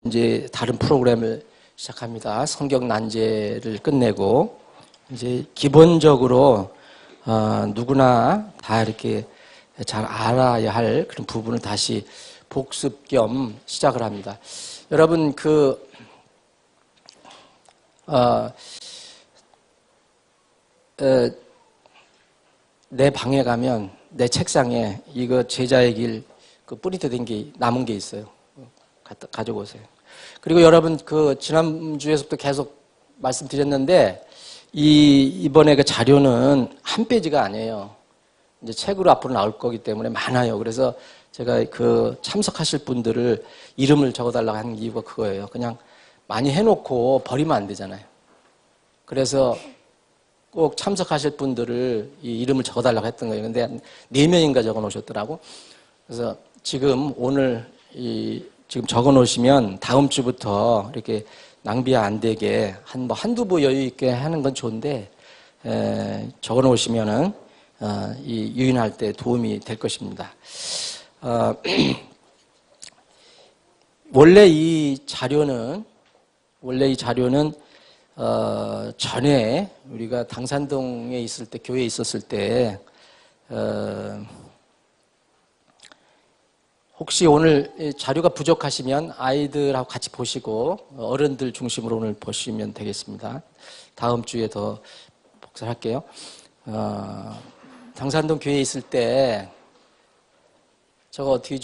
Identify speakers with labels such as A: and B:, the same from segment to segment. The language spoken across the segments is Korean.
A: 이제 다른 프로그램을 시작합니다. 성경 난제를 끝내고 이제 기본적으로 누구나 다 이렇게 잘 알아야 할 그런 부분을 다시 복습 겸 시작을 합니다. 여러분 내 방에 가면 내 책상에 이거 제자의 길 그 프린트된 게 남은 게 있어요. 가지고 오세요. 그리고 여러분 지난주에서부터 계속 말씀드렸는데 이번에 그 자료는 한 페이지가 아니에요. 이제 책으로 앞으로 나올 거기 때문에 많아요. 그래서 제가 참석하실 분들을 이름을 적어달라고 하는 이유가 그거예요. 그냥 많이 해놓고 버리면 안 되잖아요. 그래서 꼭 참석하실 분들을 이 이름을 적어달라고 했던 거예요. 근데 4명인가 적어 놓으셨더라고. 그래서 지금 오늘 지금 적어 놓으시면 다음 주부터 이렇게 낭비 안 되게 한두 부 여유 있게 하는 건 좋은데, 적어 놓으시면은, 유인할 때 도움이 될 것입니다. 원래 이 자료는, 전에 우리가 당산동에 있을 때, 교회에 있었을 때, 혹시 오늘 자료가 부족하시면 아이들하고 같이 보시고 어른들 중심으로 오늘 보시면 되겠습니다. 다음 주에 더 복사할게요. 당산동 교회에 있을 때 저거 어떻게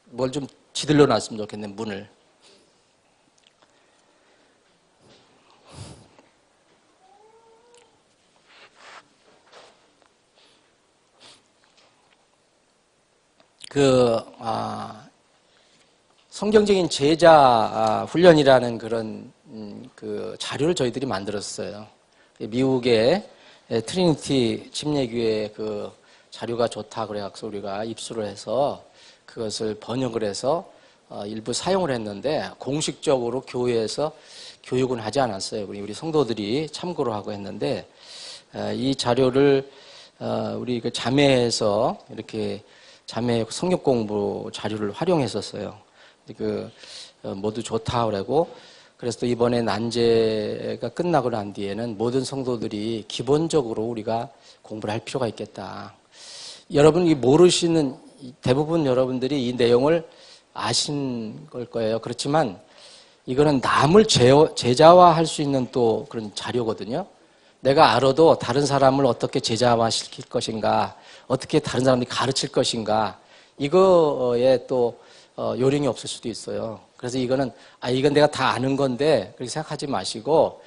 A: 뭘 좀 지들러 놨으면 좋겠네, 문을. 성경적인 제자 훈련이라는 그런 자료를 저희들이 만들었어요. 미국의 트리니티 침례교회 자료가 좋다 그래서 우리가 입수를 해서 그것을 번역을 해서 일부 사용을 했는데 공식적으로 교회에서 교육은 하지 않았어요. 우리 성도들이 참고로 하고 했는데 이 자료를 우리 자매에서 이렇게 자매 성경 공부 자료를 활용했었어요. 모두 좋다 그러고, 그래서 또 이번에 난제가 끝나고 난 뒤에는 모든 성도들이 기본적으로 우리가 공부를 할 필요가 있겠다. 여러분이 모르시는, 대부분 여러분들이 이 내용을 아신 걸 거예요. 그렇지만 이거는 남을 제자화할 수 있는 또 그런 자료거든요. 내가 알아도 다른 사람을 어떻게 제자화시킬 것인가, 어떻게 다른 사람들이 가르칠 것인가, 이거에 또 요령이 없을 수도 있어요. 그래서 이건 내가 다 아는 건데 그렇게 생각하지 마시고,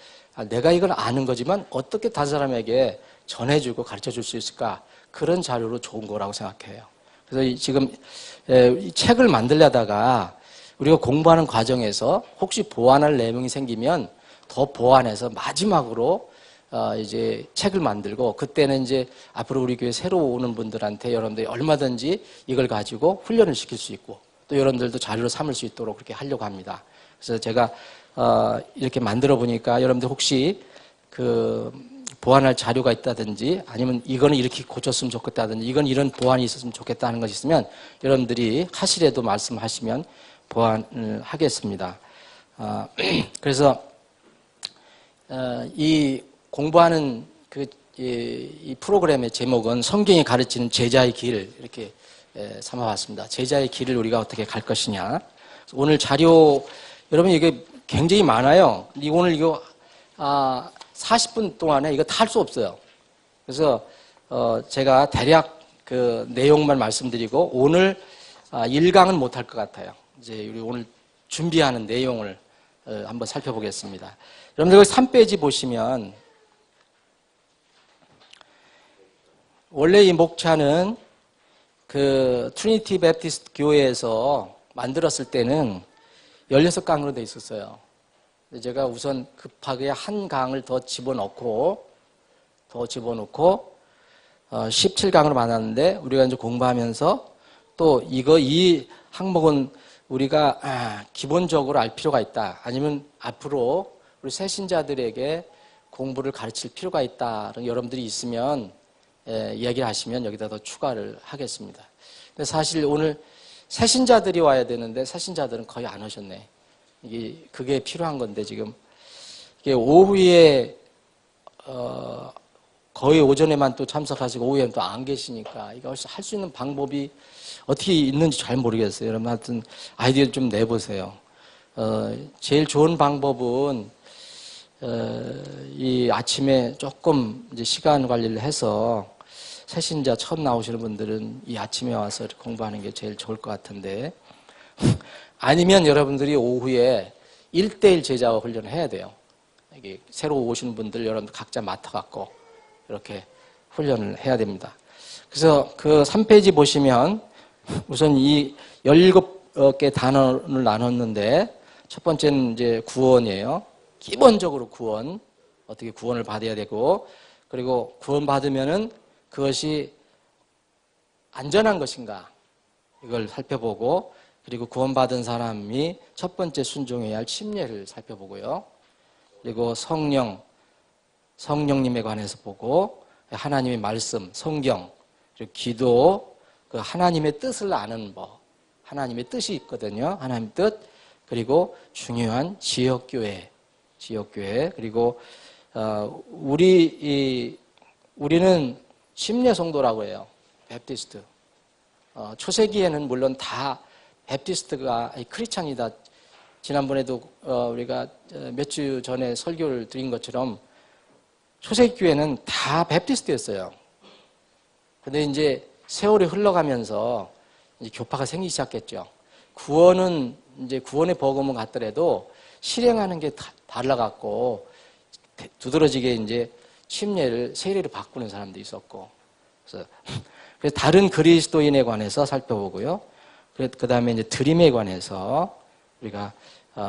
A: 내가 이걸 아는 거지만 어떻게 다른 사람에게 전해주고 가르쳐줄 수 있을까, 그런 자료로 좋은 거라고 생각해요. 그래서 지금 이 책을 만들려다가 우리가 공부하는 과정에서 혹시 보완할 내용이 생기면 더 보완해서 마지막으로 이제 책을 만들고, 그때는 이제 앞으로 우리 교회 새로 오는 분들한테 여러분들이 얼마든지 이걸 가지고 훈련을 시킬 수 있고, 또 여러분들도 자료로 삼을 수 있도록 그렇게 하려고 합니다. 그래서 제가 이렇게 만들어 보니까 여러분들 혹시 보완할 자료가 있다든지, 아니면 이거는 이렇게 고쳤으면 좋겠다든지, 이건 이런 보완이 있었으면 좋겠다 하는 것이 있으면 여러분들이 하시래도 말씀하시면 보완을 하겠습니다. 그래서 이 공부하는 이 프로그램의 제목은 성경이 가르치는 제자의 길, 이렇게 삼아봤습니다. 제자의 길을 우리가 어떻게 갈 것이냐. 오늘 자료, 여러분 이게 굉장히 많아요. 오늘 이거 40분 동안에 이거 다 할 수 없어요. 그래서 제가 대략 내용만 말씀드리고, 오늘 1강은 못 할 것 같아요. 이제 우리 오늘 준비하는 내용을 한번 살펴보겠습니다. 여러분들 3페이지 보시면, 원래 이 목차는 트리니티 베프티스트 교회에서 만들었을 때는 16강으로 돼 있었어요. 근데 제가 우선 급하게 한 강을 더 집어넣고 17강으로 만났는데, 우리가 이제 공부하면서 또 이 항목은 우리가 기본적으로 알 필요가 있다, 아니면 앞으로 우리 새신자들에게 공부를 가르칠 필요가 있다, 여러분들이 있으면 이야기를 하시면 여기다 더 추가를 하겠습니다. 근데 사실 오늘 새신자들이 와야 되는데 새신자들은 거의 안 오셨네. 그게 필요한 건데, 지금. 이게 오후에, 거의 오전에만 또 참석하시고 오후에는 또 안 계시니까 이거 할 수 있는 방법이 어떻게 있는지 잘 모르겠어요. 여러분 하여튼 아이디어 좀 내보세요. 제일 좋은 방법은 이 아침에 조금 이제 시간 관리를 해서 새신자 처음 나오시는 분들은 이 아침에 와서 이렇게 공부하는 게 제일 좋을 것 같은데 아니면 여러분들이 오후에 1대1 제자와 훈련을 해야 돼요. 이게 새로 오시는 분들 여러분들 각자 맡아갖고 이렇게 훈련을 해야 됩니다. 그래서 그 3페이지 보시면 우선 이 17개 단원을 나눴는데 첫 번째는 이제 구원이에요. 기본적으로 구원. 어떻게 구원을 받아야 되고 그리고 구원받으면은 그것이 안전한 것인가 이걸 살펴보고 그리고 구원받은 사람이 첫 번째 순종해야 할 침례를 살펴보고요. 그리고 성령님에 관해서 보고 하나님의 말씀, 성경, 그리고 기도, 그 하나님의 뜻을 아는 법, 하나님의 뜻이 있거든요. 하나님의 뜻, 그리고 중요한 지역교회, 그리고 우리는 침례 성도라고 해요. 베프티스트. 초세기에는 물론 다 베프티스트가 크리스찬이다. 지난번에도 우리가 몇 주 전에 설교를 드린 것처럼 초세기 교회는 다 베프티스트였어요. 근데 이제 세월이 흘러가면서 이제 교파가 생기기 시작했죠. 구원은 이제 구원의 복음은 같더라도 실행하는 게 달라갖고 두드러지게 이제 침례를 세례를 바꾸는 사람도 있었고, 그래서 다른 그리스도인에 관해서 살펴보고요. 그 다음에 이제 드림에 관해서 우리가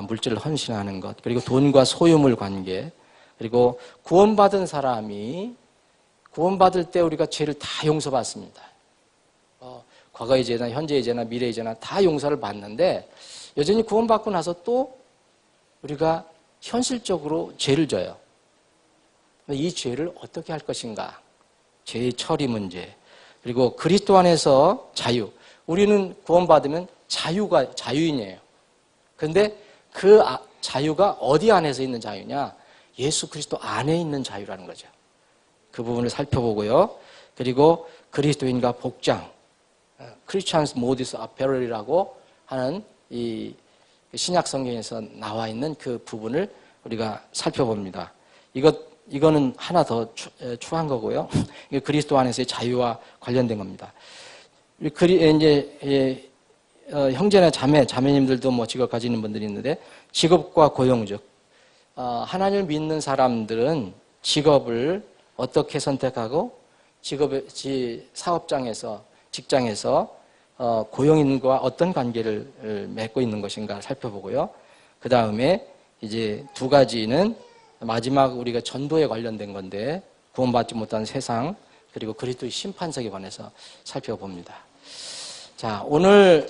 A: 물질을 헌신하는 것, 그리고 돈과 소유물 관계, 그리고 구원받은 사람이 구원받을 때 우리가 죄를 다 용서받습니다. 과거의 죄나 현재의 죄나 미래의 죄나 다 용서를 받는데 여전히 구원받고 나서 또 우리가 현실적으로 죄를 져요. 이 죄를 어떻게 할 것인가? 죄의 처리 문제. 그리고 그리스도 안에서 자유. 우리는 구원받으면 자유인이에요. 그런데 그 자유가 어디 안에서 있는 자유냐? 예수 그리스도 안에 있는 자유라는 거죠. 그 부분을 살펴보고요. 그리고 그리스도인과 복장, 크리스찬스 모디스 아페럴이라고 하는 이 신약 성경에서 나와 있는 그 부분을 우리가 살펴봅니다. 이거는 하나 더 추가한 거고요. 이게 그리스도 안에서의 자유와 관련된 겁니다. 이제 형제나 자매님들도 뭐 직업 가지는 분들이 있는데 직업과 고용 즉 하나님을 믿는 사람들은 직업을 어떻게 선택하고 사업장에서 직장에서 고용인과 어떤 관계를 맺고 있는 것인가 살펴보고요. 그 다음에 이제 두 가지는 마지막 우리가 전도에 관련된 건데 구원받지 못한 세상 그리고 그리스도의 심판석에 관해서 살펴봅니다. 자, 오늘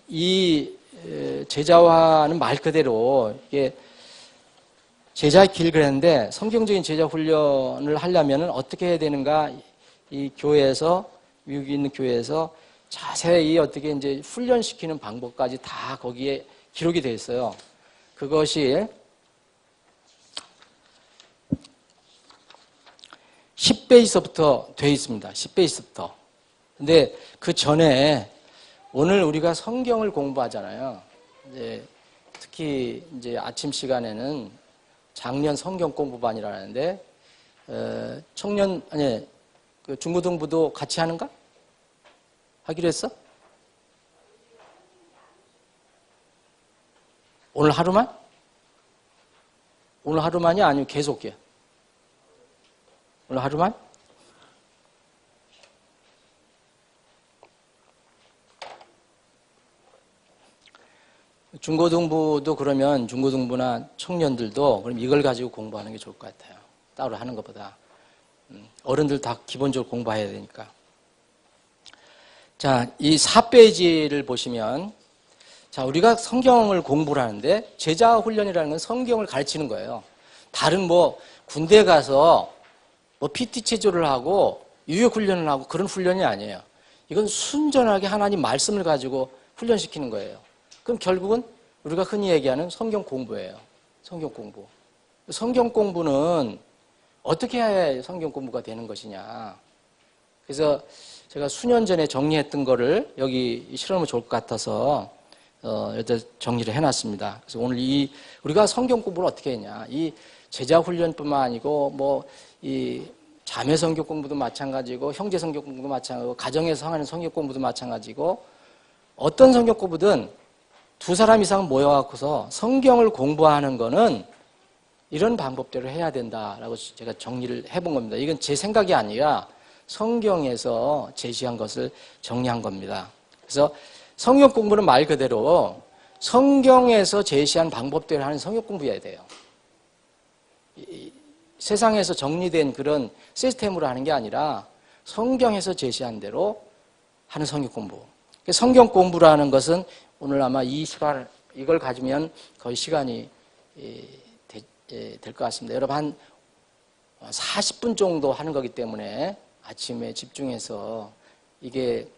A: 이 제자화는 말 그대로 이게 제자의 길 그랬는데 성경적인 제자 훈련을 하려면 어떻게 해야 되는가? 이 교회에서 미국에 있는 교회에서 자세히 어떻게 이제 훈련시키는 방법까지 다 거기에 기록이 되어 있어요. 그것이 10페이지서부터 되어 있습니다. 10페이지서부터. 근데 그 전에 오늘 우리가 성경을 공부하잖아요. 이제 특히 이제 아침 시간에는 작년 성경 공부반이라는데 그 중고등부도 같이 하는가? 하기로 했어? 오늘 하루만? 오늘 하루만이 아니면 계속해? 오늘 하루만? 중고등부도 그러면 중고등부나 청년들도 그럼 이걸 가지고 공부하는 게 좋을 것 같아요. 따로 하는 것보다. 어른들 다 기본적으로 공부해야 되니까. 자, 이 4페이지를 보시면 자, 우리가 성경을 공부를 하는데 제자 훈련이라는 건 성경을 가르치는 거예요. 다른 뭐 군대 가서 뭐 PT 체조를 하고 유역 훈련을 하고 그런 훈련이 아니에요. 이건 순전하게 하나님 말씀을 가지고 훈련시키는 거예요. 그럼 결국은 우리가 흔히 얘기하는 성경 공부예요. 성경 공부. 성경 공부는 어떻게 해야 성경 공부가 되는 것이냐. 그래서 제가 수년 전에 정리했던 거를 여기 실어놓으면 좋을 것 같아서 여기다 정리를 해놨습니다. 그래서 오늘 우리가 성경 공부를 어떻게 했냐. 이 제자 훈련뿐만 아니고 이 자매 성경 공부도 마찬가지고 형제 성경 공부도 마찬가지고 가정에서 하는 성경 공부도 마찬가지고 어떤 성경 공부든 두 사람 이상 모여갖고서 성경을 공부하는 거는 이런 방법대로 해야 된다라고 제가 정리를 해본 겁니다. 이건 제 생각이 아니라 성경에서 제시한 것을 정리한 겁니다. 그래서 성경 공부는 말 그대로 성경에서 제시한 방법대로 하는 성경 공부여야 돼요. 세상에서 정리된 그런 시스템으로 하는 게 아니라 성경에서 제시한 대로 하는 성경 공부. 성경 공부라는 것은 오늘 아마 이 시간, 이걸 가지면 거의 시간이 될 것 같습니다. 여러분 한 40분 정도 하는 거기 때문에 아침에 집중해서 이게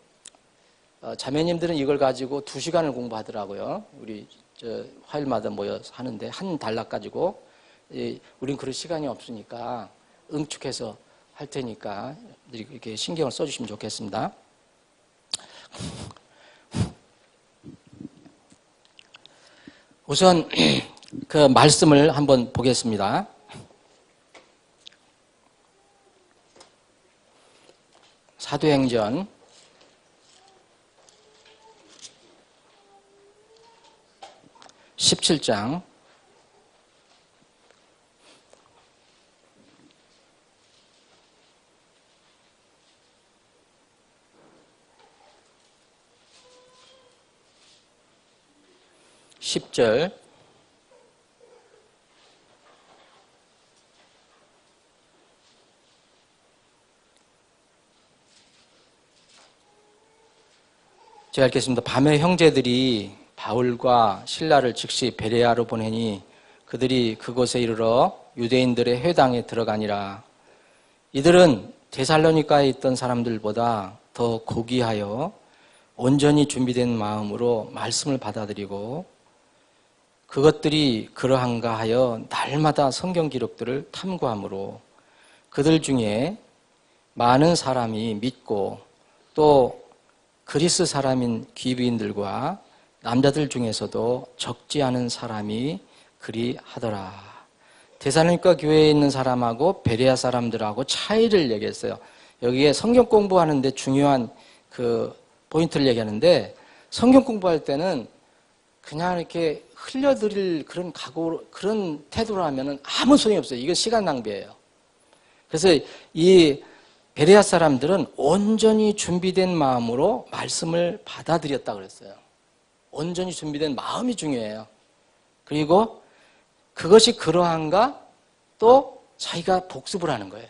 A: 자매님들은 이걸 가지고 2시간을 공부하더라고요. 우리 화요일마다 모여서 하는데 한 단락 가지고 우린 그럴 시간이 없으니까 응축해서 할 테니까 이렇게 신경을 써주시면 좋겠습니다. 우선 그 말씀을 한번 보겠습니다. 사도행전 17장 10절 제가 읽겠습니다. 밤에 형제들이 바울과 실라를 즉시 베레아로 보내니 그들이 그곳에 이르러 유대인들의 회당에 들어가니라. 이들은 데살로니가에 있던 사람들보다 더 고귀하여 온전히 준비된 마음으로 말씀을 받아들이고 그것들이 그러한가 하여 날마다 성경 기록들을 탐구하므로 그들 중에 많은 사람이 믿고 또 그리스 사람인 귀부인들과 남자들 중에서도 적지 않은 사람이 그리하더라. 데살로니가 교회에 있는 사람하고 베레아 사람들하고 차이를 얘기했어요. 여기에 성경 공부하는데 중요한 그 포인트를 얘기하는데 성경 공부할 때는 그냥 이렇게 흘려드릴 그런 각오, 그런 태도로 하면은 아무 소용이 없어요. 이건 시간 낭비예요. 그래서 이 베레아 사람들은 온전히 준비된 마음으로 말씀을 받아들였다 그랬어요. 온전히 준비된 마음이 중요해요. 그리고 그것이 그러한가 또 자기가 복습을 하는 거예요.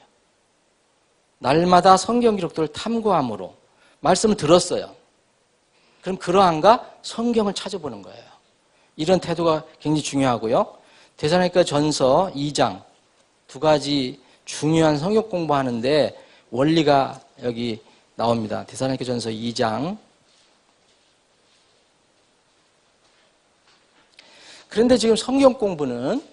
A: 날마다 성경 기록들을 탐구함으로 말씀을 들었어요. 그럼 그러한가 성경을 찾아보는 거예요. 이런 태도가 굉장히 중요하고요. 데살로니가 전서 2장 2가지 중요한 성경 공부하는데 원리가 여기 나옵니다. 데살로니가 전서 2장. 그런데 지금 성경 공부는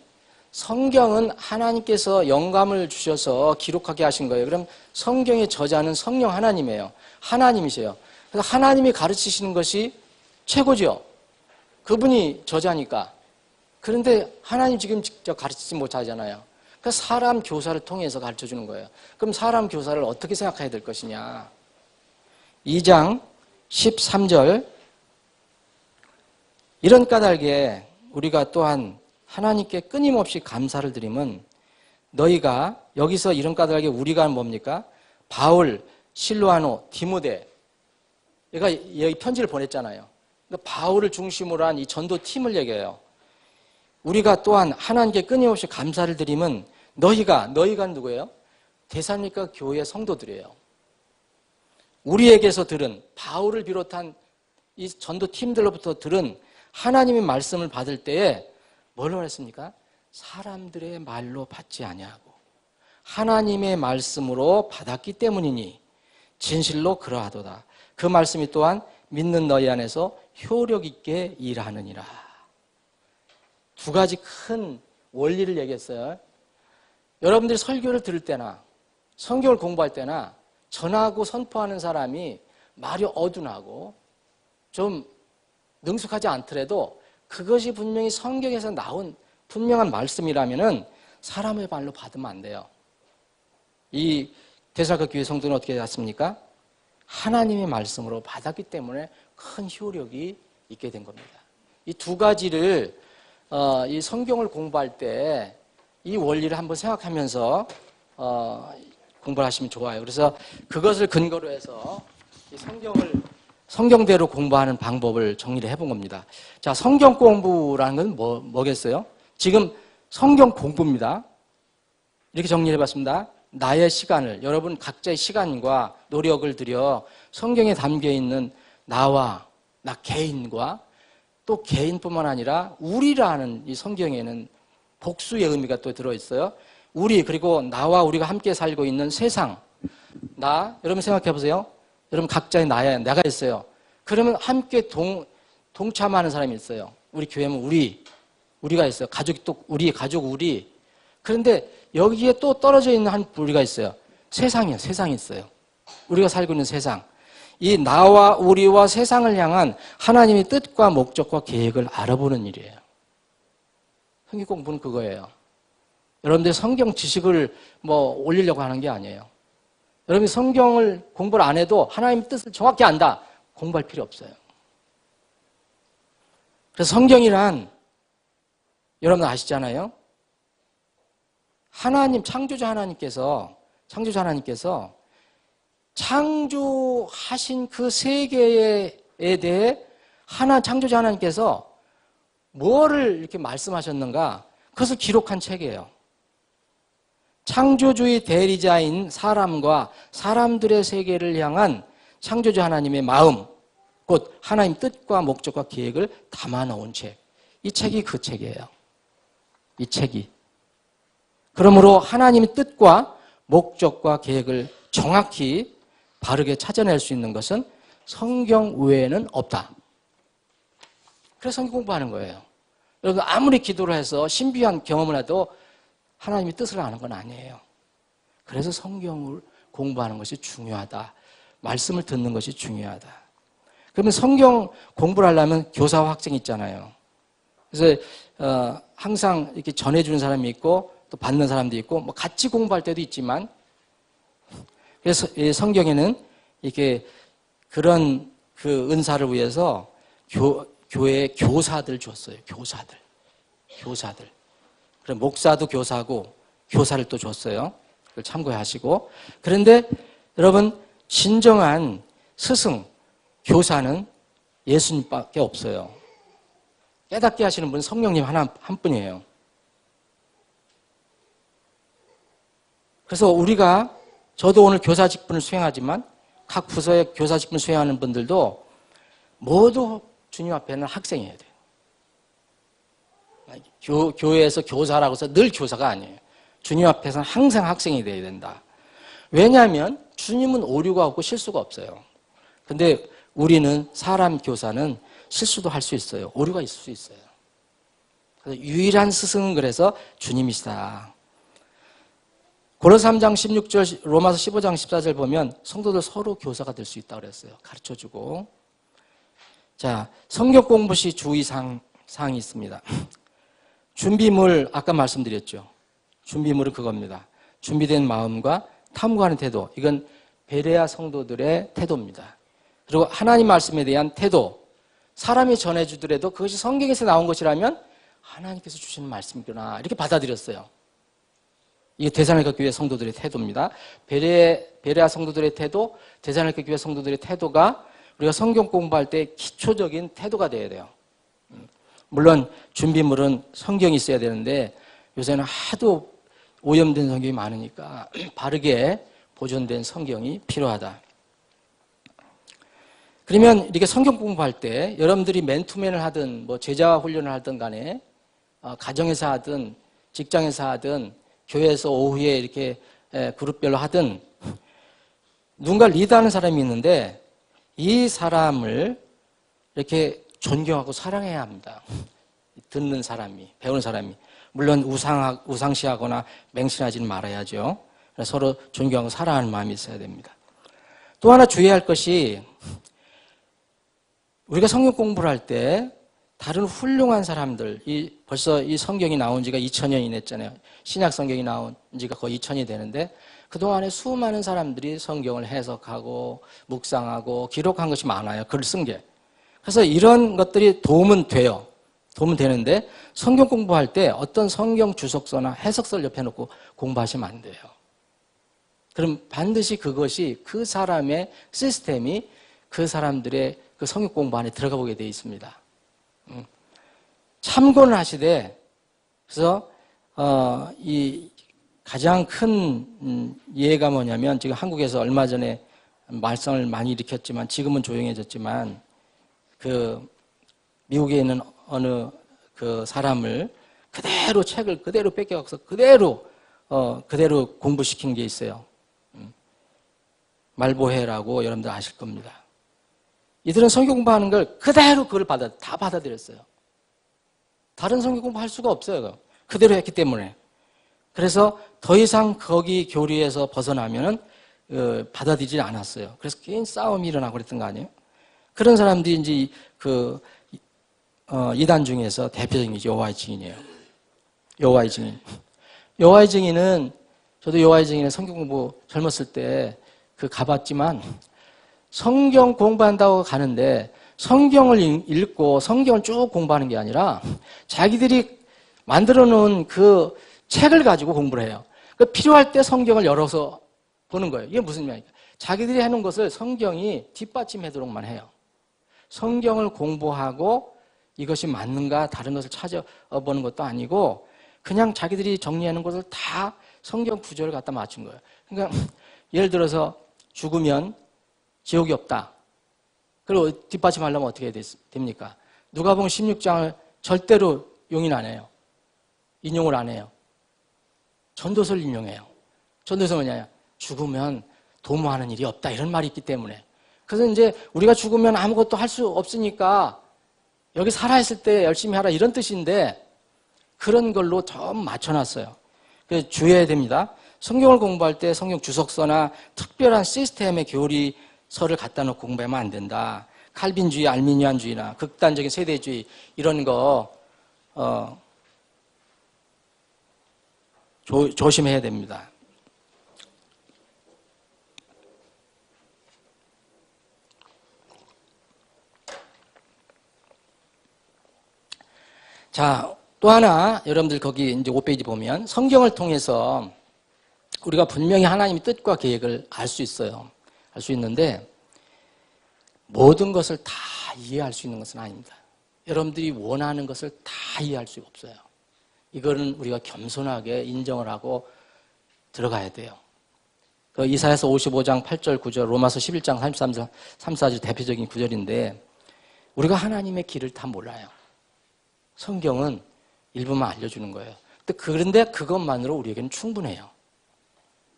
A: 성경은 하나님께서 영감을 주셔서 기록하게 하신 거예요. 그럼 성경의 저자는 성령 하나님이에요. 하나님이세요. 그래서 하나님이 가르치시는 것이 최고죠. 그분이 저자니까. 그런데 하나님 지금 직접 가르치지 못하잖아요. 그러니까 사람 교사를 통해서 가르쳐주는 거예요. 그럼 사람 교사를 어떻게 생각해야 될 것이냐. 2장 13절 이런 까닭에 우리가 또한 하나님께 끊임없이 감사를 드리면 너희가 여기서 이런 까닭에 우리가 뭡니까? 바울, 실로아노, 디모데 얘가 여기 편지를 보냈잖아요. 그러니까 바울을 중심으로 한 이 전도팀을 얘기해요. 우리가 또한 하나님께 끊임없이 감사를 드리면 너희가 누구예요? 데살로니가 교회 성도들이에요. 우리에게서 들은 바울을 비롯한 이 전도팀들로부터 들은 하나님의 말씀을 받을 때에 뭘로 했습니까? 사람들의 말로 받지 아니하고 하나님의 말씀으로 받았기 때문이니 진실로 그러하도다. 그 말씀이 또한 믿는 너희 안에서 효력 있게 일하느니라. 두 가지 큰 원리를 얘기했어요. 여러분들이 설교를 들을 때나 성경을 공부할 때나 전하고 선포하는 사람이 말이 어둔하고 좀 능숙하지 않더라도 그것이 분명히 성경에서 나온 분명한 말씀이라면은 사람의 말로 받으면 안 돼요. 이 데살로니가 교회 성도는 어떻게 받습니까? 하나님의 말씀으로 받았기 때문에 큰 효력이 있게 된 겁니다. 이 두 가지를 이 성경을 공부할 때 이 원리를 한번 생각하면서 공부를 하시면 좋아요. 그래서 그것을 근거로 해서 이 성경대로 공부하는 방법을 정리를 해본 겁니다. 자, 성경 공부라는 건 뭐겠어요? 지금 성경 공부입니다. 이렇게 정리해봤습니다. 나의 시간을, 여러분 각자의 시간과 노력을 들여 성경에 담겨있는 나와 나 개인과 또 개인뿐만 아니라 우리라는 이 성경에는 복수의 의미가 또 들어있어요. 우리, 그리고 나와 우리가 함께 살고 있는 세상, 나, 여러분 생각해 보세요. 여러분 각자의 내가 있어요. 그러면 함께 동참하는 사람이 있어요. 우리 교회면 우리가 있어요. 가족이 또 가족 우리. 그런데 여기에 또 떨어져 있는 한 우리가 있어요. 세상이 있어요. 우리가 살고 있는 세상. 이 나와 우리와 세상을 향한 하나님의 뜻과 목적과 계획을 알아보는 일이에요. 성경 공부는 그거예요. 여러분들 성경 지식을 올리려고 하는 게 아니에요. 여러분이 성경을 공부를 안 해도 하나님의 뜻을 정확히 안다. 공부할 필요 없어요. 그래서 성경이란 여러분 아시잖아요. 하나님, 창조자 하나님께서 창조하신 그 세계에 대해 창조자 하나님께서 뭐를 이렇게 말씀하셨는가? 그것을 기록한 책이에요. 창조주의 대리자인 사람과 사람들의 세계를 향한 창조주 하나님의 마음, 곧 하나님 뜻과 목적과 계획을 담아놓은 책. 이 책이 그 책이에요. 이 책이. 그러므로 하나님의 뜻과 목적과 계획을 정확히 바르게 찾아낼 수 있는 것은 성경 외에는 없다. 그래서 성경 공부하는 거예요. 여러분 아무리 기도를 해서 신비한 경험을 해도 하나님의 뜻을 아는 건 아니에요. 그래서 성경을 공부하는 것이 중요하다. 말씀을 듣는 것이 중요하다. 그러면 성경 공부를 하려면 교사와 학생이 있잖아요. 그래서 항상 이렇게 전해주는 사람이 있고 또 받는 사람도 있고 같이 공부할 때도 있지만, 그래서 성경에는 이렇게 그런 그 은사를 위해서 교회에 교사들 줬어요. 교사들. 그럼 목사도 교사고 교사를 또 줬어요. 그걸 참고하시고. 그런데 여러분 진정한 스승, 교사는 예수님밖에 없어요. 깨닫게 하시는 분은 성령님 한 분이에요. 그래서 저도 오늘 교사 직분을 수행하지만 각 부서의 교사 직분을 수행하는 분들도 모두 주님 앞에는 학생이어야 돼요. 교회에서 교사라고 해서 늘 교사가 아니에요. 주님 앞에서는 항상 학생이 돼야 된다. 왜냐하면 주님은 오류가 없고 실수가 없어요. 근데 우리는 사람 교사는 실수도 할 수 있어요. 오류가 있을 수 있어요. 그래서 유일한 스승은 그래서 주님이시다. 고린도서 3장 16절, 로마서 15장 14절 보면 성도들 서로 교사가 될 수 있다고 그랬어요. 가르쳐주고. 자, 성경 공부 시 주의사항이 있습니다. 준비물, 아까 말씀드렸죠. 준비물은 그겁니다. 준비된 마음과 탐구하는 태도. 이건 베레아 성도들의 태도입니다. 그리고 하나님 말씀에 대한 태도. 사람이 전해주더라도 그것이 성경에서 나온 것이라면 하나님께서 주시는 말씀이구나. 이렇게 받아들였어요. 이게 데살로니가 교회 성도들의 태도입니다. 베레아 성도들의 태도, 데살로니가 교회 성도들의 태도가 우리가 성경 공부할 때 기초적인 태도가 돼야 돼요. 물론 준비물은 성경이 있어야 되는데 요새는 하도 오염된 성경이 많으니까 바르게 보존된 성경이 필요하다. 그러면 이렇게 성경 공부할 때 여러분들이 맨투맨을 하든 제자 훈련을 하든 간에 가정에서 하든 직장에서 하든 교회에서 오후에 이렇게 그룹별로 하든 누군가 리드하는 사람이 있는데 이 사람을 이렇게 존경하고 사랑해야 합니다. 듣는 사람이, 배우는 사람이. 물론 우상시하거나 맹신하지는 말아야죠. 서로 존경하고 사랑하는 마음이 있어야 됩니다. 또 하나 주의할 것이 우리가 성경 공부를 할 때 다른 훌륭한 사람들, 벌써 이 성경이 나온 지가 2000년이 됐잖아요. 신약 성경이 나온 지가 거의 2000이 되는데 그동안에 수많은 사람들이 성경을 해석하고 묵상하고 기록한 것이 많아요. 글을 쓴 게. 그래서 이런 것들이 도움은 돼요. 도움은 되는데 성경 공부할 때 어떤 성경 주석서나 해석서를 옆에 놓고 공부하시면 안 돼요. 그럼 반드시 그것이 그 사람의 시스템이 그 사람들의 그 성경 공부 안에 들어가 보게 되어 있습니다. 참고는 하시되, 그래서 이 가장 큰 예가 뭐냐면 지금 한국에서 얼마 전에 말썽을 많이 일으켰지만 지금은 조용해졌지만 그 미국에 있는 어느 그 사람을 그대로 책을 그대로 뺏겨가서 그대로 공부시킨 게 있어요. 말보해라고 여러분들 아실 겁니다. 이들은 성경 공부하는 걸 그대로 그걸 다 받아들였어요. 다른 성경 공부할 수가 없어요. 그대로 했기 때문에. 그래서 더 이상 거기 교리에서 벗어나면은 받아들이지 않았어요. 그래서 괜히 싸움이 일어나고 그랬던 거 아니에요? 그런 사람들이 이제 이단 중에서 대표적인 게 여호와의 증인이에요. 여호와의 증인. 여호와의 증인은 저도 여호와의 증인의 성경 공부 젊었을 때 가봤지만 성경 공부한다고 가는데 성경을 읽고 성경을 쭉 공부하는 게 아니라 자기들이 만들어 놓은 그 책을 가지고 공부를 해요. 필요할 때 성경을 열어서 보는 거예요. 이게 무슨 말이냐. 자기들이 해놓은 것을 성경이 뒷받침하도록만 해요. 성경을 공부하고 이것이 맞는가 다른 것을 찾아보는 것도 아니고 그냥 자기들이 정리하는 것을 다 성경 구절을 갖다 맞춘 거예요. 그러니까 예를 들어서 죽으면 지옥이 없다. 그리고 뒷받침하려면 어떻게 해야 됩니까? 누가복음 16장을 절대로 용인 안 해요. 인용을 안 해요. 전도서를 인용해요. 전도서 뭐냐? 죽으면 도모하는 일이 없다. 이런 말이 있기 때문에. 그래서 이제 우리가 죽으면 아무것도 할 수 없으니까 여기 살아있을 때 열심히 하라 이런 뜻인데 그런 걸로 좀 맞춰놨어요. 그래서 주의해야 됩니다. 성경을 공부할 때 성경 주석서나 특별한 시스템의 교리서를 갖다 놓고 공부하면 안 된다. 칼빈주의, 알미니안주의나 극단적인 세대주의 이런 거 조심해야 됩니다. 자, 또 하나 여러분들 거기 이제 5페이지 보면 성경을 통해서 우리가 분명히 하나님의 뜻과 계획을 알 수 있어요. 알 수 있는데 모든 것을 다 이해할 수 있는 것은 아닙니다. 여러분들이 원하는 것을 다 이해할 수가 없어요. 이거는 우리가 겸손하게 인정을 하고 들어가야 돼요. 이사야서 55장 8절 9절, 로마서 11장 34절 대표적인 구절인데 우리가 하나님의 길을 다 몰라요. 성경은 일부만 알려주는 거예요. 그런데 그것만으로 우리에게는 충분해요.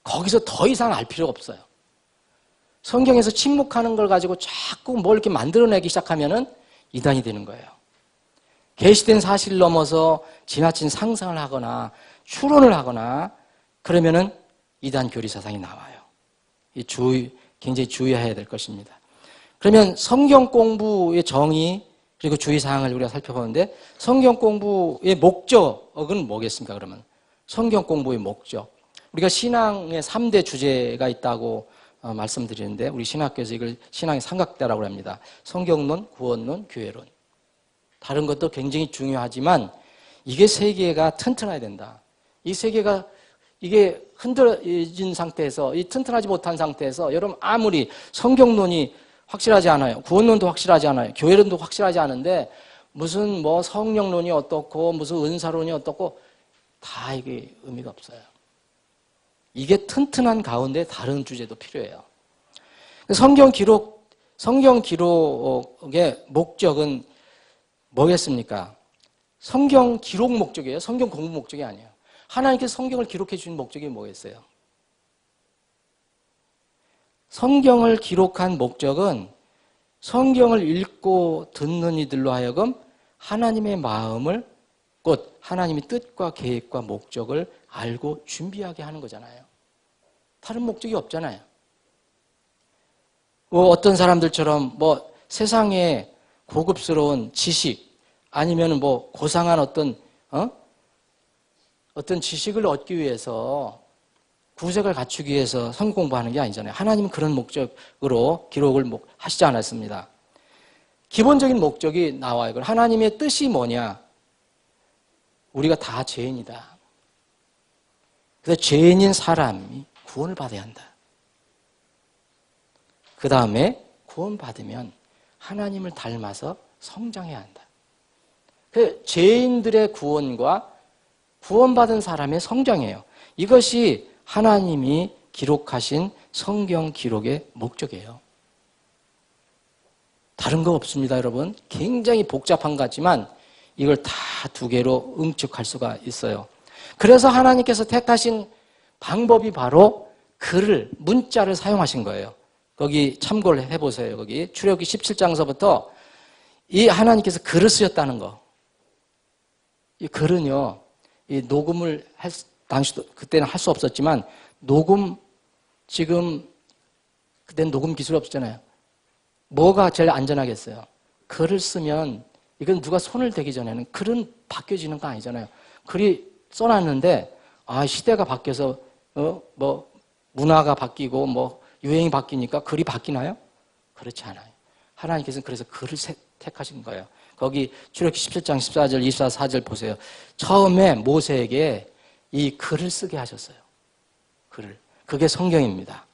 A: 거기서 더 이상 알 필요가 없어요. 성경에서 침묵하는 걸 가지고 자꾸 뭘 이렇게 만들어내기 시작하면은 이단이 되는 거예요. 계시된 사실을 넘어서 지나친 상상을 하거나 추론을 하거나 그러면은 이단 교리 사상이 나와요. 굉장히 주의해야 될 것입니다. 그러면 성경 공부의 정의 그리고 주의사항을 우리가 살펴보는데 성경 공부의 목적은 뭐겠습니까? 그러면 성경 공부의 목적. 우리가 신앙의 3대 주제가 있다고 말씀드리는데 우리 신학교에서 이걸 신앙의 삼각대라고 합니다. 성경론, 구원론, 교회론. 다른 것도 굉장히 중요하지만 이게 세계가 튼튼해야 된다. 이 세계가 이게 흔들어진 상태에서 이 튼튼하지 못한 상태에서 여러분 아무리 성경론이 확실하지 않아요. 구원론도 확실하지 않아요. 교회론도 확실하지 않은데 무슨 뭐 성령론이 어떻고 무슨 은사론이 어떻고 다 이게 의미가 없어요. 이게 튼튼한 가운데 다른 주제도 필요해요. 성경 기록의 목적은 뭐겠습니까? 성경 기록 목적이에요. 성경 공부 목적이 아니에요. 하나님께서 성경을 기록해 주신 목적이 뭐겠어요? 성경을 기록한 목적은 성경을 읽고 듣는 이들로 하여금 하나님의 마음을 곧 하나님의 뜻과 계획과 목적을 알고 준비하게 하는 거잖아요. 다른 목적이 없잖아요. 어떤 사람들처럼 세상에 고급스러운 지식 아니면 고상한 어떤 지식을 얻기 위해서 구색을 갖추기 위해서 성경 공부하는 게 아니잖아요. 하나님은 그런 목적으로 기록을 하시지 않았습니다. 기본적인 목적이 나와요. 하나님의 뜻이 뭐냐? 우리가 다 죄인이다. 그래서 죄인인 사람이 구원을 받아야 한다. 그 다음에 구원받으면 하나님을 닮아서 성장해야 한다. 그 죄인들의 구원과 구원받은 사람의 성장이에요. 이것이 하나님이 기록하신 성경 기록의 목적이에요. 다른 거 없습니다, 여러분. 굉장히 복잡한 것 같지만 이걸 다 두 개로 응축할 수가 있어요. 그래서 하나님께서 택하신 방법이 바로 글을, 문자를 사용하신 거예요. 거기 참고를 해보세요. 거기 출애굽기 17장서부터 이 하나님께서 글을 쓰셨다는 거. 이 글은요, 이 녹음을 당시도 그때는 할 수 없었지만 그때는 녹음 기술 없었잖아요. 뭐가 제일 안전하겠어요? 글을 쓰면 이건 누가 손을 대기 전에는 글은 바뀌어지는 거 아니잖아요. 글이 써놨는데 시대가 바뀌어서 문화가 바뀌고 유행이 바뀌니까 글이 바뀌나요? 그렇지 않아요. 하나님께서는 그래서 글을 택하신 거예요. 거기 출애굽기 17장 14절 24절 보세요. 처음에 모세에게 이 글을 쓰게 하셨어요. 글을. 그게 성경입니다.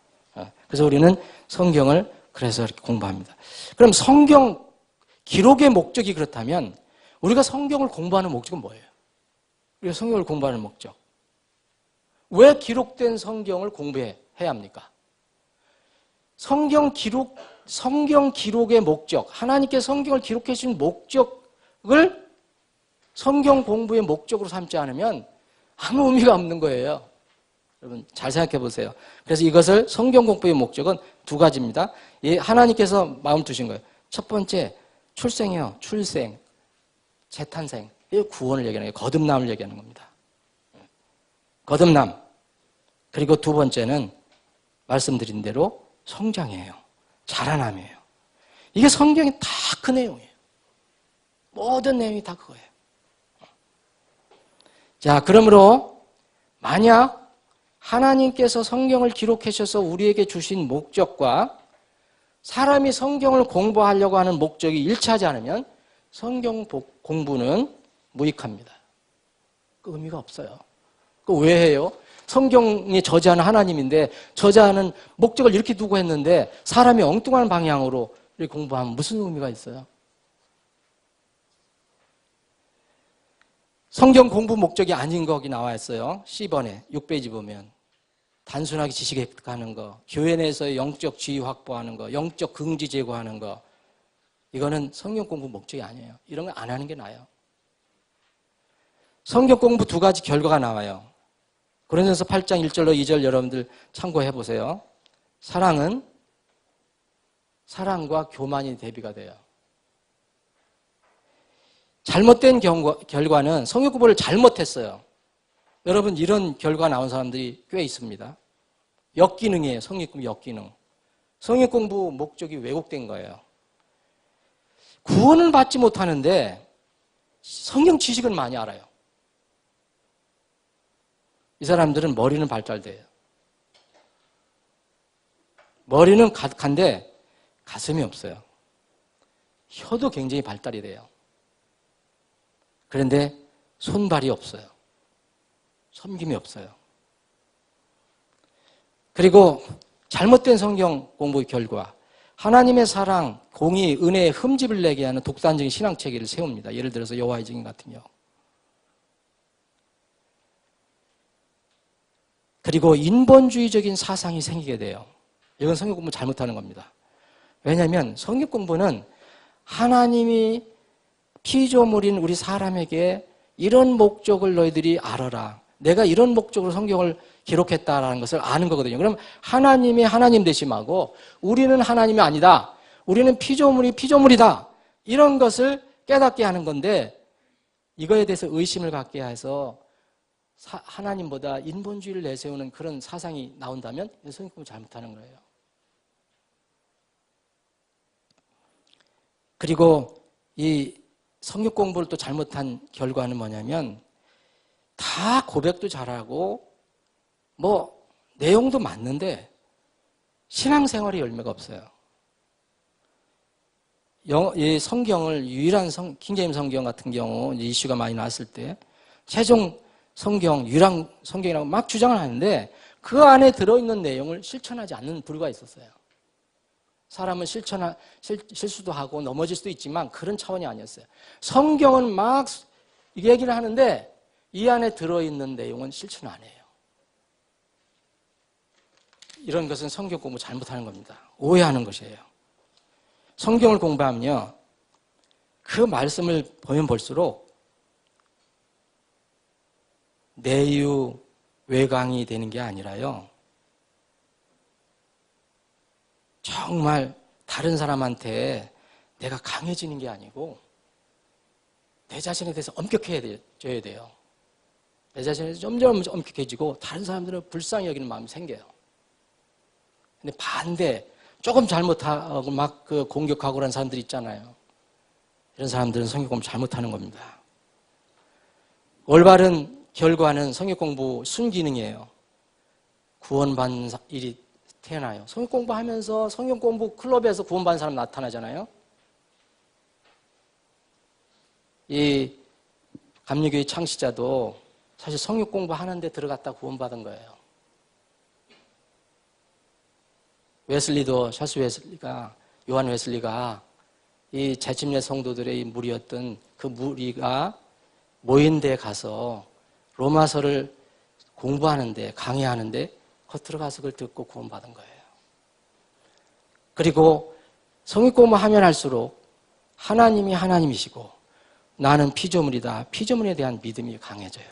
A: 그래서 우리는 성경을 그래서 이렇게 공부합니다. 그럼 성경 기록의 목적이 그렇다면 우리가 성경을 공부하는 목적은 뭐예요? 우리가 성경을 공부하는 목적. 왜 기록된 성경을 공부해야 합니까? 성경 기록의 목적, 하나님께 성경을 기록해 주신 목적을 성경 공부의 목적으로 삼지 않으면 아무 의미가 없는 거예요. 여러분 잘 생각해 보세요. 그래서 이것을 성경 공부의 목적은 두 가지입니다. 하나님께서 마음 두신 거예요. 첫 번째 출생이요. 출생, 재탄생. 이 구원을 얘기하는 거예요. 거듭남을 얘기하는 겁니다. 거듭남. 그리고 두 번째는 말씀드린 대로 성장이에요. 자라남이에요. 이게 성경이 다 그 내용이에요. 모든 내용이 다 그거예요. 자, 그러므로 만약 하나님께서 성경을 기록해 주셔서 우리에게 주신 목적과 사람이 성경을 공부하려고 하는 목적이 일치하지 않으면 성경 공부는 무익합니다. 그 의미가 없어요. 그 왜 해요? 성경에 저자는 하나님인데 저자는 목적을 이렇게 두고 했는데 사람이 엉뚱한 방향으로 공부하면 무슨 의미가 있어요? 성경 공부 목적이 아닌 거기 나와 있어요. C번에 6페이지 보면 단순하게 지식 획득하는 거, 교회 내에서의 영적 지위 확보하는 거, 영적 긍지 제고하는 거, 이거는 성경 공부 목적이 아니에요. 이런 거 안 하는 게 나아요. 성경 공부 두 가지 결과가 나와요. 고린도서 8장 1절로 2절 여러분들 참고해 보세요. 사랑은 사랑과 교만이 대비가 돼요. 잘못된 결과는 성경 공부를 잘못했어요. 여러분 이런 결과 나온 사람들이 꽤 있습니다. 역기능이에요. 성경 공부 역기능. 성경 공부 목적이 왜곡된 거예요. 구원은 받지 못하는데 성경 지식은 많이 알아요. 이 사람들은 머리는 발달돼요. 머리는 간데 가슴이 없어요. 혀도 굉장히 발달이 돼요. 그런데 손발이 없어요. 섬김이 없어요. 그리고 잘못된 성경 공부의 결과 하나님의 사랑, 공의, 은혜의 흠집을 내게 하는 독단적인 신앙체계를 세웁니다. 예를 들어서 여호와의 증인 같은 경우. 그리고 인본주의적인 사상이 생기게 돼요. 이건 성경 공부 잘못하는 겁니다. 왜냐하면 성경 공부는 하나님이 피조물인 우리 사람에게 이런 목적을 너희들이 알아라. 내가 이런 목적으로 성경을 기록했다라는 것을 아는 거거든요. 그럼 하나님이 하나님 되심하고 우리는 하나님이 아니다. 우리는 피조물이 피조물이다. 이런 것을 깨닫게 하는 건데 이거에 대해서 의심을 갖게 해서 하나님보다 인본주의를 내세우는 그런 사상이 나온다면 성경 공부 잘못하는 거예요. 그리고 이 성경 공부를 또 잘못한 결과는 뭐냐면 다 고백도 잘하고 뭐 내용도 맞는데 신앙생활의 열매가 없어요. 이 성경을 유일한 킹제임스 성경 같은 경우 이슈가 많이 나왔을 때 최종 성경, 유일한 성경이라고 막 주장을 하는데 그 안에 들어있는 내용을 실천하지 않는 부류가 있었어요. 사람은 실수도 하고 넘어질 수도 있지만 그런 차원이 아니었어요. 성경은 막 얘기를 하는데 이 안에 들어있는 내용은 실천 안 해요. 이런 것은 성경 공부 잘못하는 겁니다. 오해하는 것이에요. 성경을 공부하면요, 그 말씀을 보면 볼수록 내유 외강이 되는 게 아니라요, 정말 다른 사람한테 내가 강해지는 게 아니고 내 자신에 대해서 엄격해져야 돼요. 내 자신에 대해서 점점 엄격해지고 다른 사람들은 불쌍히 여기는 마음이 생겨요. 근데 반대, 조금 잘못하고 막 그 공격하고 그런 사람들 있잖아요. 이런 사람들은 성경 공부 잘못하는 겁니다. 올바른 결과는 성경 공부 순기능이에요. 구원받는 일이 태어나요. 성경 공부하면서 성경 공부 클럽에서 구원받는 사람 나타나잖아요. 이 감리교회 창시자도 사실 성경 공부하는데 들어갔다 구원받은 거예요. 웨슬리도, 샤스 웨슬리가, 요한 웨슬리가 이 재침례 성도들의 무리였던 그 무리가 모인 데 가서 로마서를 공부하는데, 강의하는데 겉으로 가서 그걸 듣고 구원받은 거예요. 그리고 성경 공부하면 할수록 하나님이 하나님이시고 나는 피조물이다. 피조물에 대한 믿음이 강해져요.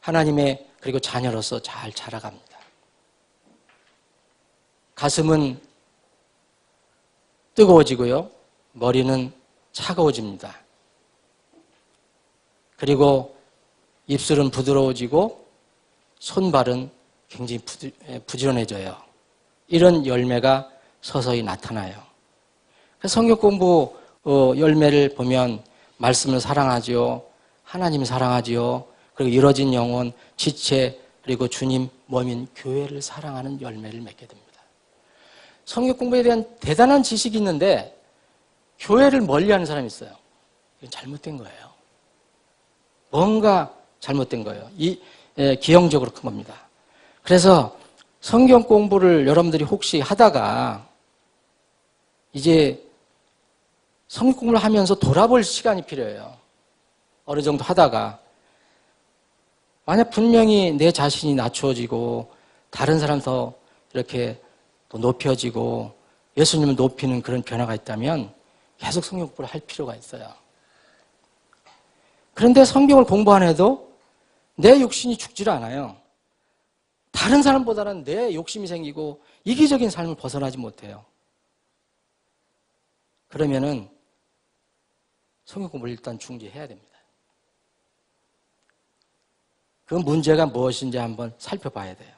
A: 하나님의 그리고 자녀로서 잘 자라갑니다. 가슴은 뜨거워지고요. 머리는 차가워집니다. 그리고 입술은 부드러워지고 손발은 굉장히 부지런해져요. 이런 열매가 서서히 나타나요. 성경 공부 열매를 보면 말씀을 사랑하지요. 하나님을 사랑하지요. 그리고 이뤄진 영혼, 지체, 그리고 주님 몸인 교회를 사랑하는 열매를 맺게 됩니다. 성경 공부에 대한 대단한 지식이 있는데 교회를 멀리하는 사람이 있어요. 이건 잘못된 거예요. 뭔가 잘못된 거예요. 기형적으로 큰 겁니다. 그래서 성경 공부를 여러분들이 혹시 하다가 이제 성경 공부를 하면서 돌아볼 시간이 필요해요. 어느 정도 하다가 만약 분명히 내 자신이 낮추어지고 다른 사람 더 이렇게 또 높여지고 예수님을 높이는 그런 변화가 있다면 계속 성경 공부를 할 필요가 있어요. 그런데 성경을 공부 안 해도 내 육신이 죽질 않아요. 다른 사람보다는 내 욕심이 생기고 이기적인 삶을 벗어나지 못해요. 그러면은 성경 공부를 일단 중지해야 됩니다. 그 문제가 무엇인지 한번 살펴봐야 돼요.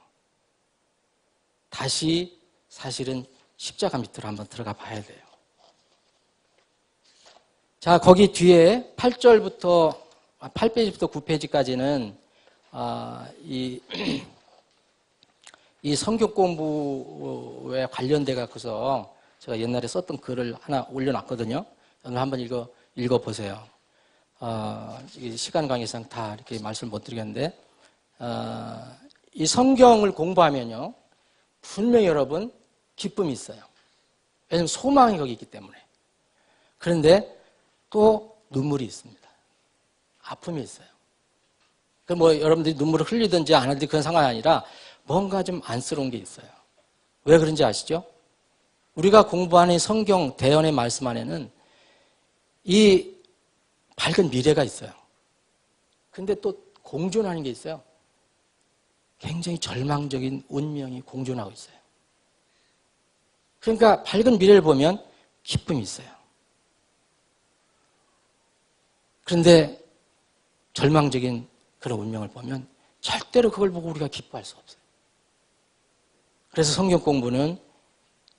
A: 다시 사실은 십자가 밑으로 한번 들어가 봐야 돼요. 자, 거기 뒤에 8절부터 8페이지부터 9페이지까지는 이 성경 공부에 관련돼 갖고서 제가 옛날에 썼던 글을 하나 올려놨거든요. 오늘 한번 읽어보세요. 시간 관계상 다 이렇게 말씀을 못 드리겠는데, 이 성경을 공부하면요, 분명히 여러분 기쁨이 있어요. 왜냐하면 소망이 거기 있기 때문에. 그런데 또 눈물이 있습니다. 아픔이 있어요. 그 뭐 여러분들이 눈물을 흘리든지 안 하든지 그런 상관이 아니라 뭔가 좀 안쓰러운 게 있어요. 왜 그런지 아시죠? 우리가 공부하는 성경 대언의 말씀 안에는 이 밝은 미래가 있어요. 근데 또 공존하는 게 있어요. 굉장히 절망적인 운명이 공존하고 있어요. 그러니까 밝은 미래를 보면 기쁨이 있어요. 그런데 절망적인 그런 운명을 보면 절대로 그걸 보고 우리가 기뻐할 수 없어요. 그래서 성경 공부는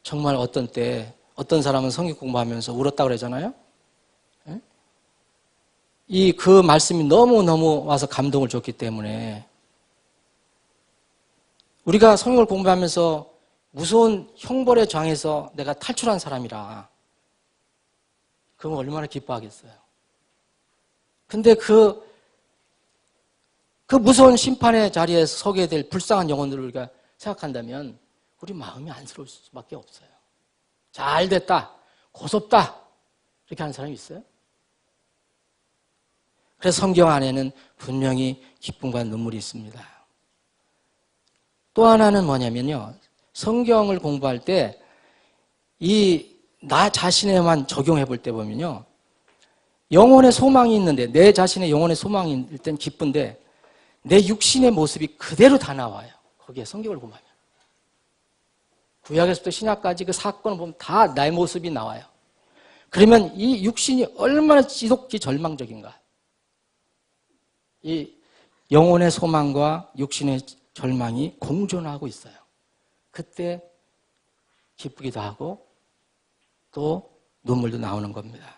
A: 정말 어떤 때 어떤 사람은 성경 공부하면서 울었다고 그러잖아요. 그 말씀이 너무너무 와서 감동을 줬기 때문에 우리가 성경을 공부하면서 무서운 형벌의 장에서 내가 탈출한 사람이라 그건 얼마나 기뻐하겠어요. 근데 그 무서운 심판의 자리에서 서게 될 불쌍한 영혼들을 우리가 생각한다면 우리 마음이 안쓰러울 수밖에 없어요. 잘 됐다, 고섭다 이렇게 하는 사람이 있어요? 그래서 성경 안에는 분명히 기쁨과 눈물이 있습니다. 또 하나는 뭐냐면요. 성경을 공부할 때 나 자신에만 적용해 볼 때 보면요. 영혼의 소망이 있는데 내 자신의 영혼의 소망이 있을 땐 기쁜데 내 육신의 모습이 그대로 다 나와요. 거기에 성경을 보면. 구약에서부터 신약까지 그 사건을 보면 다 나의 모습이 나와요. 그러면 이 육신이 얼마나 지독히 절망적인가. 이 영혼의 소망과 육신의 절망이 공존하고 있어요. 그때 기쁘기도 하고 또 눈물도 나오는 겁니다.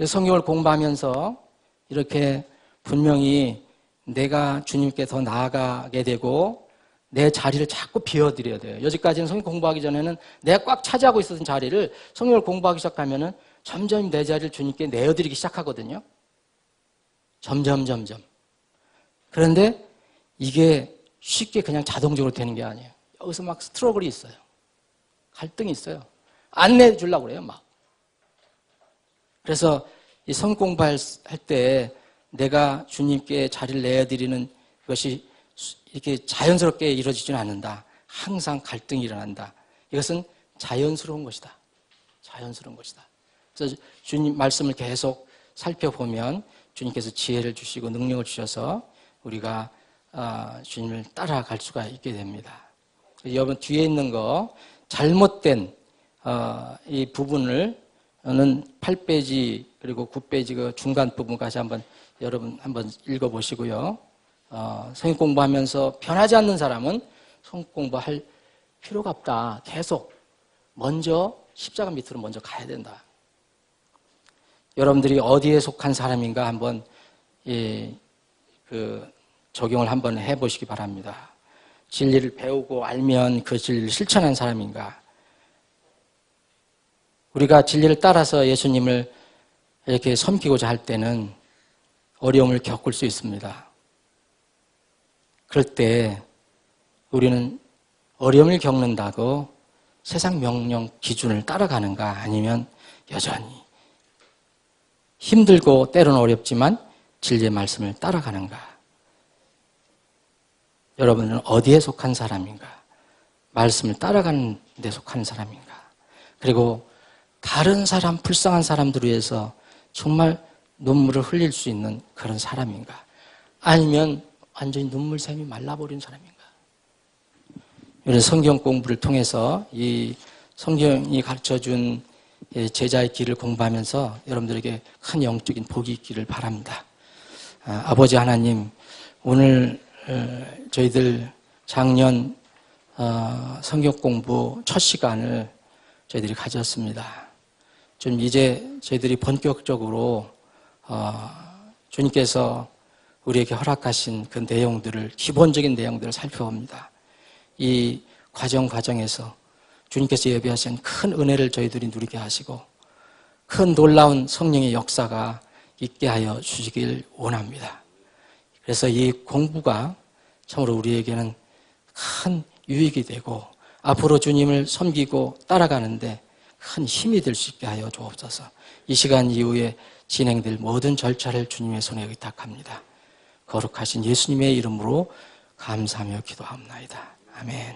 A: 성경을 공부하면서 이렇게 분명히 내가 주님께 더 나아가게 되고 내 자리를 자꾸 비워드려야 돼요. 여지까지는 성경 공부하기 전에는 내가 꽉 차지하고 있었던 자리를 성경을 공부하기 시작하면은 점점 내 자리를 주님께 내어드리기 시작하거든요. 점점. 그런데 이게 쉽게 그냥 자동적으로 되는 게 아니에요. 여기서 막 스트러글이 있어요. 갈등이 있어요. 안 내주려고 그래요, 막. 그래서 이 성경 공부할 때 내가 주님께 자리를 내어드리는 것이 이렇게 자연스럽게 이루어지지는 않는다. 항상 갈등이 일어난다. 이것은 자연스러운 것이다. 자연스러운 것이다. 그래서 주님 말씀을 계속 살펴보면 주님께서 지혜를 주시고 능력을 주셔서 우리가 주님을 따라갈 수가 있게 됩니다. 여러분 뒤에 있는 거 잘못된 이 부분을 는 8페이지 그리고 9페이지 그 중간 부분까지 여러분 한번 읽어보시고요. 성경 공부하면서 변하지 않는 사람은 성경 공부할 필요가 없다. 계속 먼저 십자가 밑으로 먼저 가야 된다. 여러분들이 어디에 속한 사람인가 한번 적용을 한번 해보시기 바랍니다. 진리를 배우고 알면 그 진리를 실천한 사람인가? 우리가 진리를 따라서 예수님을 이렇게 섬기고자 할 때는 어려움을 겪을 수 있습니다. 그럴 때 우리는 어려움을 겪는다고 세상 명령 기준을 따라가는가 아니면 여전히 힘들고 때로는 어렵지만 진리의 말씀을 따라가는가? 여러분은 어디에 속한 사람인가? 말씀을 따라가는 데 속한 사람인가? 그리고 다른 사람, 불쌍한 사람들을 위해서 정말 눈물을 흘릴 수 있는 그런 사람인가? 아니면 완전히 눈물샘이 말라버린 사람인가? 이런 성경 공부를 통해서 이 성경이 가르쳐준 제자의 길을 공부하면서 여러분들에게 큰 영적인 복이 있기를 바랍니다. 아버지 하나님, 오늘 저희들 작년 성경 공부 첫 시간을 저희들이 가졌습니다. 좀 이제 저희들이 본격적으로 주님께서 우리에게 허락하신 그 내용들을, 기본적인 내용들을 살펴봅니다. 이 과정에서 주님께서 예비하신 큰 은혜를 저희들이 누리게 하시고 큰 놀라운 성령의 역사가 있게 하여 주시길 원합니다. 그래서 이 공부가 참으로 우리에게는 큰 유익이 되고 앞으로 주님을 섬기고 따라가는데 큰 힘이 될 수 있게 하여 주옵소서. 이 시간 이후에 진행될 모든 절차를 주님의 손에 의탁합니다. 거룩하신 예수님의 이름으로 감사하며 기도합나이다. 아멘.